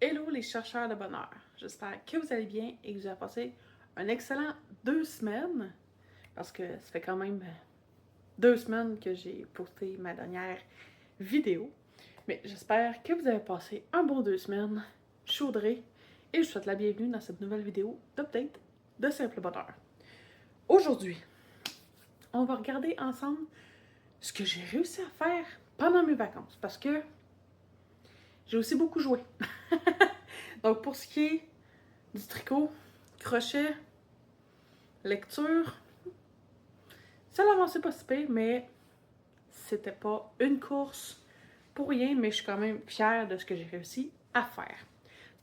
Hello les chercheurs de bonheur, j'espère que vous allez bien et que vous avez passé un excellent 2 semaines parce que ça fait quand même 2 semaines que j'ai posté ma dernière vidéo. Mais j'espère que vous avez passé un bon 2 semaines, chaudré, et je vous souhaite la bienvenue dans cette nouvelle vidéo d'update de Simple Bonheur. Aujourd'hui, on va regarder ensemble ce que j'ai réussi à faire pendant mes vacances parce que j'ai aussi beaucoup joué. Donc pour ce qui est du tricot, crochet, lecture, ça l'avancée pas si pire, mais c'était pas une course pour rien, mais je suis quand même fière de ce que j'ai réussi à faire.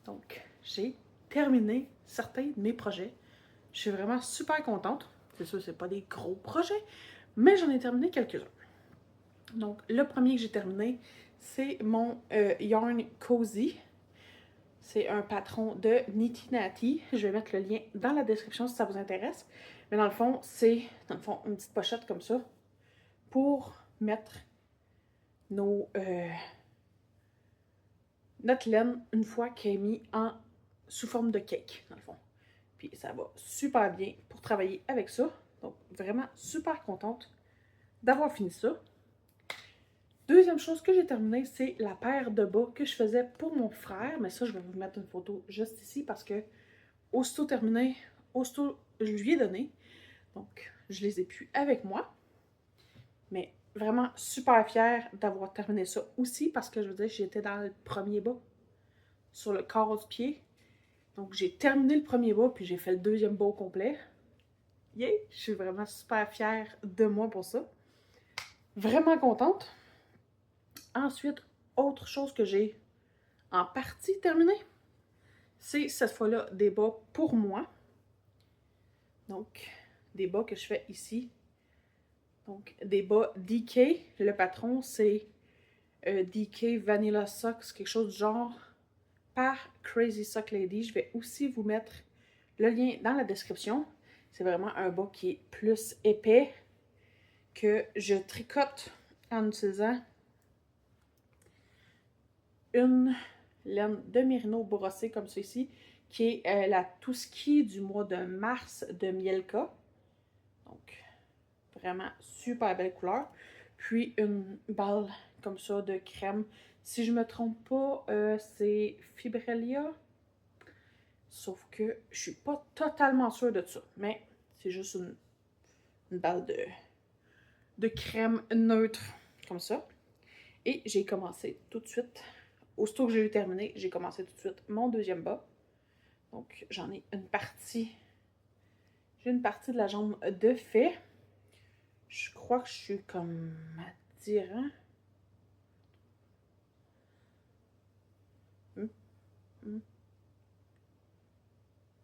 Donc, j'ai terminé certains de mes projets. Je suis vraiment super contente. C'est sûr, c'est pas des gros projets, mais j'en ai terminé quelques-uns. Donc, le premier que j'ai terminé, c'est mon Yarn Cozy. C'est un patron de Nitty Natty. Je vais mettre le lien dans la description si ça vous intéresse. Mais dans le fond, c'est une petite pochette comme ça pour mettre notre laine une fois qu'elle est mise sous forme de cake, dans le fond. Puis ça va super bien pour travailler avec ça. Donc vraiment super contente d'avoir fini ça. Deuxième chose que j'ai terminée, c'est la paire de bas que je faisais pour mon frère. Mais ça, je vais vous mettre une photo juste ici parce que aussitôt terminé, aussitôt je lui ai donné. Donc, je les ai plus avec moi. Mais vraiment super fière d'avoir terminé ça aussi parce que je veux dire, j'étais dans le premier bas sur le corps du pied. Donc, j'ai terminé le premier bas puis j'ai fait le deuxième bas au complet. Yeah! Je suis vraiment super fière de moi pour ça. Vraiment contente. Ensuite, autre chose que j'ai en partie terminé, c'est cette fois-là des bas pour moi. Donc, des bas que je fais ici. Donc, des bas DK. Le patron, c'est DK Vanilla Socks, quelque chose du genre, par Crazy Sock Lady. Je vais aussi vous mettre le lien dans la description. C'est vraiment un bas qui est plus épais, que je tricote en utilisant une laine de mérino brossée comme ceci, qui est la Touski du mois de mars de Mielka. Donc, vraiment super belle couleur. Puis une balle comme ça de crème. Si je me trompe pas, c'est Fibrelia. Sauf que je suis pas totalement sûre de ça. Mais c'est juste une balle de crème neutre comme ça. Et j'ai commencé tout de suite. Aussitôt que j'ai eu terminé, j'ai commencé tout de suite mon deuxième bas. Donc j'en ai une partie. J'ai une partie de la jambe de fait. Je crois que je suis comme à 10 rangs.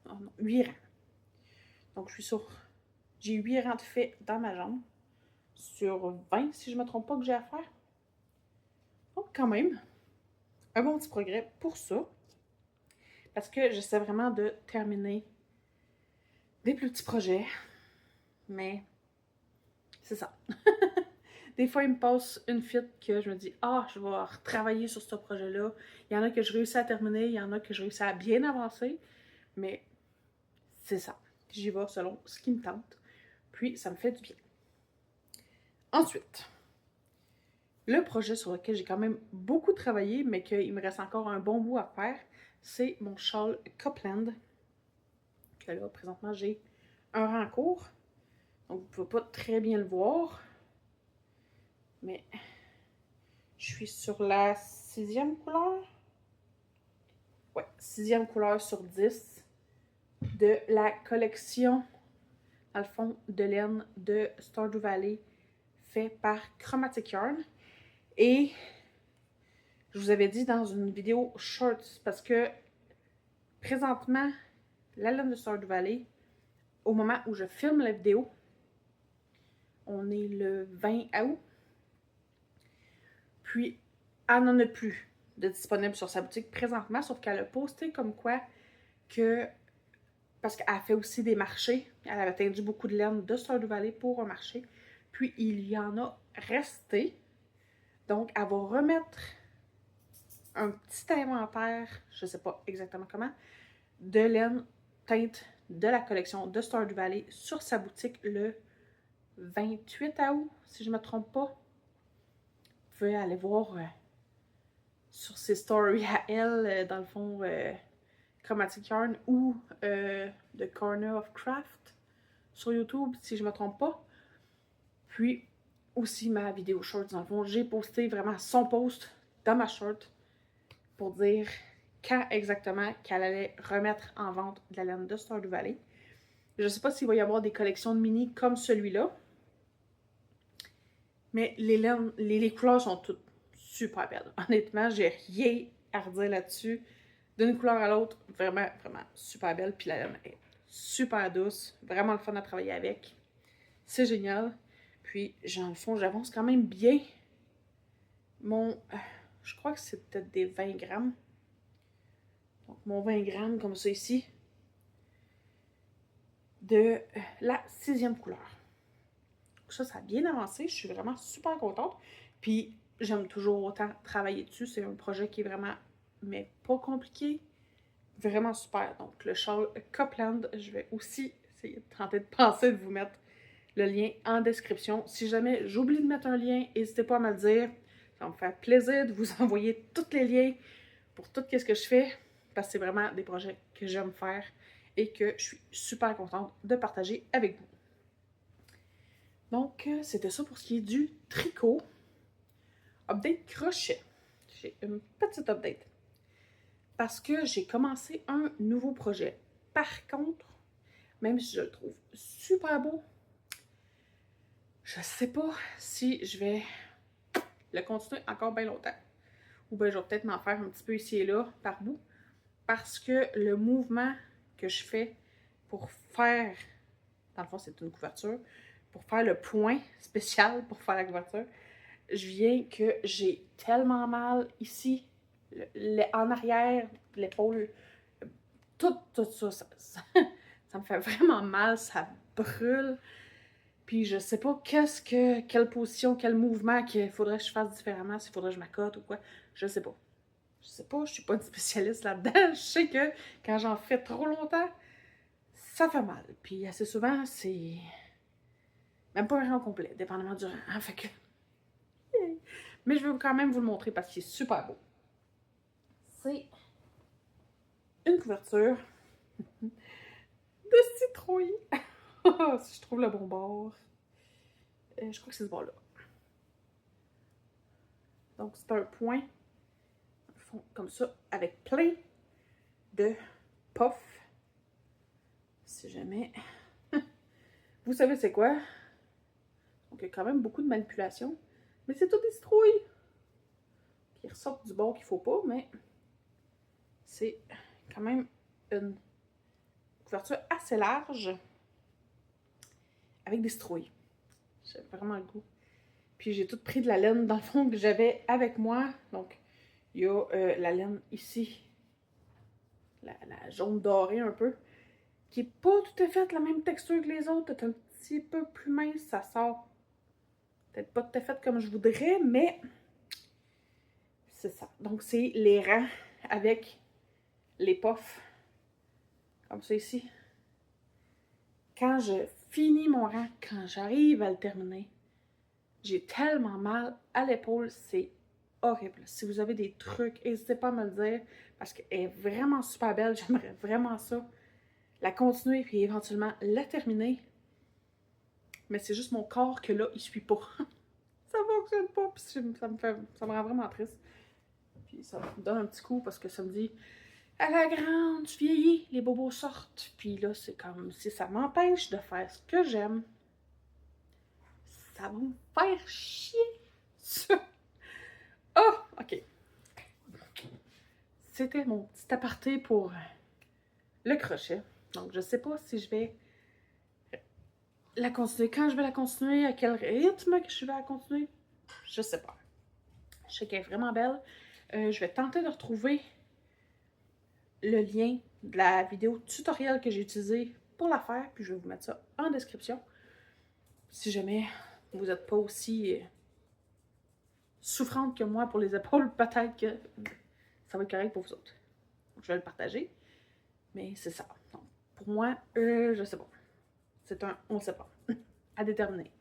Oh non, 8 rangs. Donc je suis sur. J'ai 8 rangs de fait dans ma jambe. Sur 20, si je ne me trompe pas, que j'ai à faire. Donc quand même, un bon petit progrès pour ça. Parce que j'essaie vraiment de terminer des plus petits projets. Mais c'est ça. Des fois, il me passe une fit que je me dis « Ah, je vais retravailler sur ce projet-là. » Il y en a que je réussis à terminer, il y en a que je réussis à bien avancer. Mais c'est ça. J'y vais selon ce qui me tente. Puis, ça me fait du bien. Ensuite, le projet sur lequel j'ai quand même beaucoup travaillé, mais qu'il me reste encore un bon bout à faire, c'est mon châle Copland. Que là, présentement, j'ai un rang court. Donc, vous ne pouvez pas très bien le voir. Mais je suis sur la 6e couleur. Ouais, 6e couleur sur 10 de la collection, dans le fond, de laine de Stardew Valley, fait par Chromatic Yarn. Et je vous avais dit dans une vidéo short, parce que présentement, la laine de Stardew Valley, au moment où je filme la vidéo, on est le 20 août, puis elle n'en a plus de disponible sur sa boutique présentement, sauf qu'elle a posté comme quoi que, parce qu'elle fait aussi des marchés, elle avait tendu beaucoup de laine de Stardew Valley pour un marché, puis il y en a resté, donc elle va remettre un petit inventaire, je sais pas exactement comment, de laine teinte de la collection de Stardew Valley sur sa boutique le 28 août, si je ne me trompe pas. Vous pouvez aller voir sur ses stories à elle, dans le fond, Chromatic Yarn ou The Corner of Craft sur YouTube, si je ne me trompe pas. Puis aussi ma vidéo short, dans le fond, j'ai posté vraiment son post dans ma short pour dire quand exactement qu'elle allait remettre en vente de la laine de Stardew Valley. Je ne sais pas s'il va y avoir des collections de mini comme celui-là, mais les couleurs sont toutes super belles. Honnêtement, j'ai rien à redire là-dessus. D'une couleur à l'autre, vraiment, vraiment super belle. Puis la laine est super douce, vraiment le fun à travailler avec. C'est génial. Puis, dans le fond, j'avance quand même bien. Je crois que c'est peut-être des 20 grammes. Donc, mon 20 grammes, comme ça ici, de la 6e couleur. Ça a bien avancé. Je suis vraiment super contente. Puis, j'aime toujours autant travailler dessus. C'est un projet qui est vraiment, mais pas compliqué. Vraiment super. Donc, le châle Copland, je vais aussi essayer de tenter de penser de vous mettre le lien en description. Si jamais j'oublie de mettre un lien, n'hésitez pas à me le dire. Ça va me faire plaisir de vous envoyer tous les liens pour tout ce que je fais. Parce que c'est vraiment des projets que j'aime faire et que je suis super contente de partager avec vous. Donc, c'était ça pour ce qui est du tricot. Update crochet. J'ai une petite update. Parce que j'ai commencé un nouveau projet. Par contre, même si je le trouve super beau, je sais pas si je vais le continuer encore bien longtemps. Ou bien je vais peut-être m'en faire un petit peu ici et là, par bout. Parce que le mouvement que je fais pour faire, dans le fond c'est une couverture, pour faire le point spécial pour faire la couverture, je viens que j'ai tellement mal ici, en arrière, l'épaule, tout ça, ça me fait vraiment mal, ça brûle. Puis je sais pas quelle position, quel mouvement qu'il faudrait que je fasse différemment, s'il faudrait que je m'accote ou quoi, je sais pas. Je sais pas, je suis pas une spécialiste là-dedans. Je sais que quand j'en fais trop longtemps, ça fait mal. Puis assez souvent, c'est même pas un rang complet, dépendamment du rang. Fait que... Mais je vais quand même vous le montrer parce qu'il est super beau. C'est une couverture de citrouille. Si je trouve le bon bord. Je crois que c'est ce bord-là. Donc c'est un point comme ça, avec plein de puffs. Si jamais... Vous savez c'est quoi? Donc il y a quand même beaucoup de manipulation. Mais c'est tout des citrouilles qui ressortent du bord qu'il faut pas, mais c'est quand même une couverture assez large avec des citrouilles. J'ai vraiment le goût. Puis j'ai tout pris de la laine dans le fond que j'avais avec moi. Donc il y a la laine ici, la jaune dorée un peu, qui est pas tout à fait la même texture que les autres. C'est un petit peu plus mince, ça sort peut-être pas tout à fait comme je voudrais, mais c'est ça. Donc c'est les rangs avec les puffs, comme ça ici. Quand je finis mon rang, quand j'arrive à le terminer, j'ai tellement mal à l'épaule, c'est horrible. Si vous avez des trucs, n'hésitez pas à me le dire, parce qu'elle est vraiment super belle, j'aimerais vraiment ça. La continuer, puis éventuellement la terminer. Mais c'est juste mon corps que là, il suit pas. Ça fonctionne pas, puis ça me rend vraiment triste. Puis ça me donne un petit coup, parce que ça me dit... À la grande, tu vieillis, les bobos sortent. Puis là, c'est comme si ça m'empêche de faire ce que j'aime. Ça va me faire chier. Oh, ok. C'était mon petit aparté pour le crochet. Donc, je sais pas si je vais la continuer. Quand je vais la continuer, à quel rythme que je vais la continuer, je sais pas. Je sais qu'elle est vraiment belle. Je vais tenter de retrouver le lien de la vidéo tutoriel que j'ai utilisée pour la faire, puis je vais vous mettre ça en description. Si jamais vous n'êtes pas aussi souffrante que moi pour les épaules, peut-être que ça va être correct pour vous autres. Donc, je vais le partager. Mais c'est ça. Donc, pour moi, je sais pas. C'est un on sait pas. À déterminer.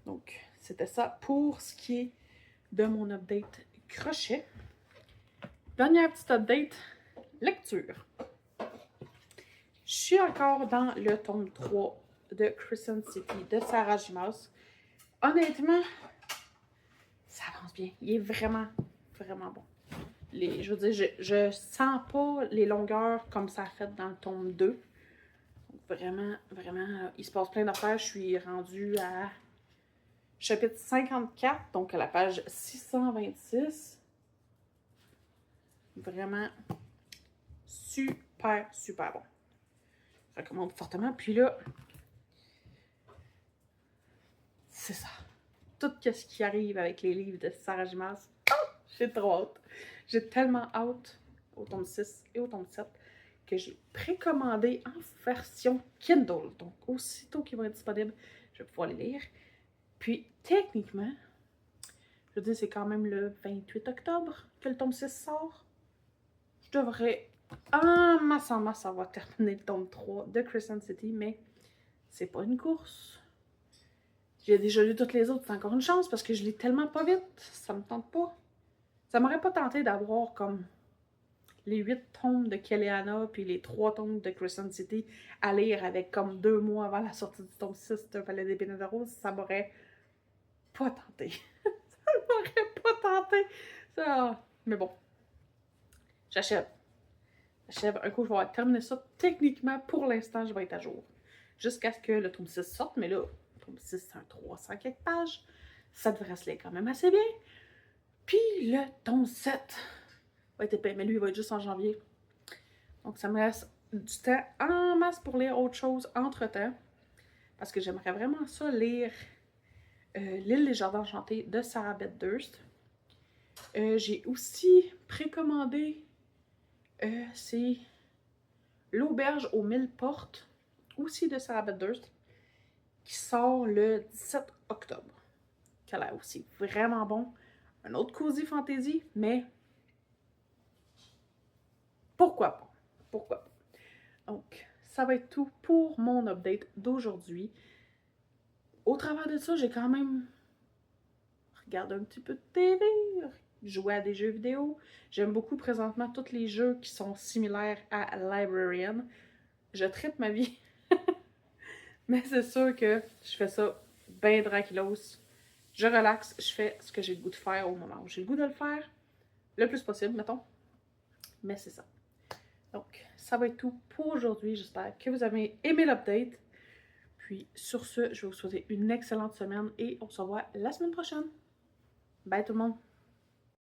Donc, c'était ça pour ce qui est de mon update crochet. Dernière petite update, lecture. Je suis encore dans le tome 3 de Crescent City de Sarah J. Maas. Honnêtement, ça avance bien. Il est vraiment, vraiment bon. Je veux dire, je sens pas les longueurs comme ça a fait dans le tome 2. Donc vraiment, vraiment, il se passe plein d'affaires. Je suis rendue à chapitre 54, donc à la page 626. Vraiment super, super bon. Je recommande fortement. Puis là, c'est ça. Tout ce qui arrive avec les livres de Sarah J. Maas. J'ai trop hâte. J'ai tellement hâte au tome 6 et au tome 7 que j'ai précommandé en version Kindle. Donc, aussitôt qu'ils vont être disponibles, je vais pouvoir les lire. Puis, techniquement, je veux dire, c'est quand même le 28 octobre que le tome 6 sort. Je devrais en masse avoir terminé le tome 3 de Crescent City, mais c'est pas une course. J'ai déjà lu toutes les autres, c'est encore une chance parce que je lis tellement pas vite, ça me tente pas. Ça m'aurait pas tenté d'avoir comme les 8 tomes de Kelleana puis les 3 tomes de Crescent City à lire avec comme 2 mois avant la sortie du tome 6 de Palais des Pénètes de Rose. Ça m'aurait pas tenté. Ça m'aurait pas tenté. Ça... Mais bon, j'achève. Un coup, je vais avoir terminé ça. Techniquement, pour l'instant, je vais être à jour. Jusqu'à ce que le tome 6 sorte. Mais là, le tome 6, c'est un 300 quelques pages. Ça devrait se lire quand même assez bien. Puis le tome 7 va être épais. Mais lui, il va être juste en janvier. Donc, ça me reste du temps en masse pour lire autre chose entre-temps. Parce que j'aimerais vraiment ça lire L'île des Jardins Enchantés de Sarah Beth Durst. J'ai aussi précommandé c'est L'Auberge aux 1000 portes, aussi de Sarah Beth Durst, qui sort le 17 octobre. Qui a l'air aussi vraiment bon. Un autre cozy fantasy, mais pourquoi pas? Pourquoi pas? Donc, ça va être tout pour mon update d'aujourd'hui. Au travers de ça, j'ai quand même regardé un petit peu de TV, joué à des jeux vidéo. J'aime beaucoup présentement tous les jeux qui sont similaires à Librarian. Je trippe ma vie. Mais c'est sûr que je fais ça bien tranquillos. Je relaxe, je fais ce que j'ai le goût de faire au moment où j'ai le goût de le faire. Le plus possible, mettons. Mais c'est ça. Donc, ça va être tout pour aujourd'hui. J'espère que vous avez aimé l'update. Puis, sur ce, je vais vous souhaiter une excellente semaine et on se revoit la semaine prochaine. Bye tout le monde!